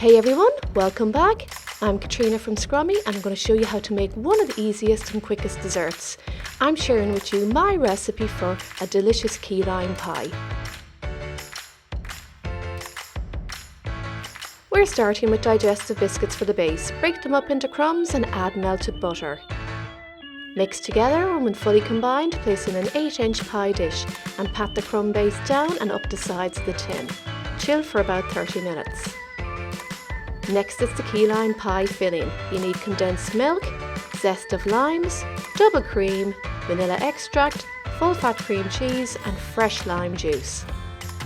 Hey everyone, welcome back. I'm Katrina from Scrummy and I'm going to show you how to make one of the easiest and quickest desserts. I'm sharing with you my recipe for a delicious key lime pie. We're starting with digestive biscuits for the base. Break them up into crumbs and add melted butter. Mix together and when fully combined, place in an 8-inch pie dish and pat the crumb base down and up the sides of the tin. Chill for about 30 minutes. Next is the key lime pie filling. You need condensed milk, zest of limes, double cream, vanilla extract, full fat cream cheese and fresh lime juice.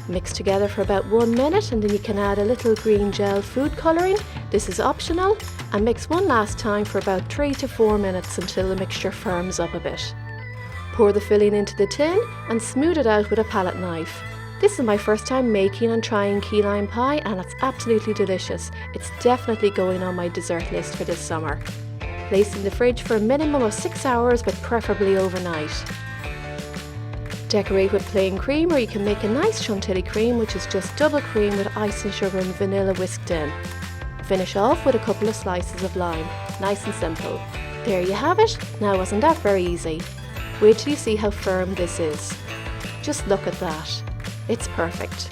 Mix together for about 1 minute and then you can add a little green gel food colouring. This is optional, and mix one last time for about 3 to 4 minutes until the mixture firms up a bit. Pour the filling into the tin and smooth it out with a palette knife. This is my first time making and trying key lime pie and it's absolutely delicious. It's definitely going on my dessert list for this summer. Place in the fridge for a minimum of 6 hours but preferably overnight. Decorate with plain cream, or you can make a nice chantilly cream which is just double cream with icing sugar and vanilla whisked in. Finish off with a couple of slices of lime. Nice and simple. There you have it. Now wasn't that very easy? Wait till you see how firm this is. Just look at that. It's perfect.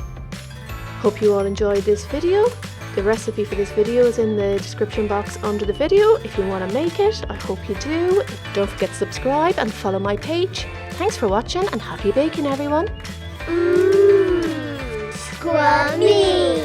Hope you all enjoyed this video. The recipe for this video is in the description box under the video if you want to make it. I hope you do. Don't forget to subscribe and follow my page. Thanks for watching and happy baking everyone. Scrummy!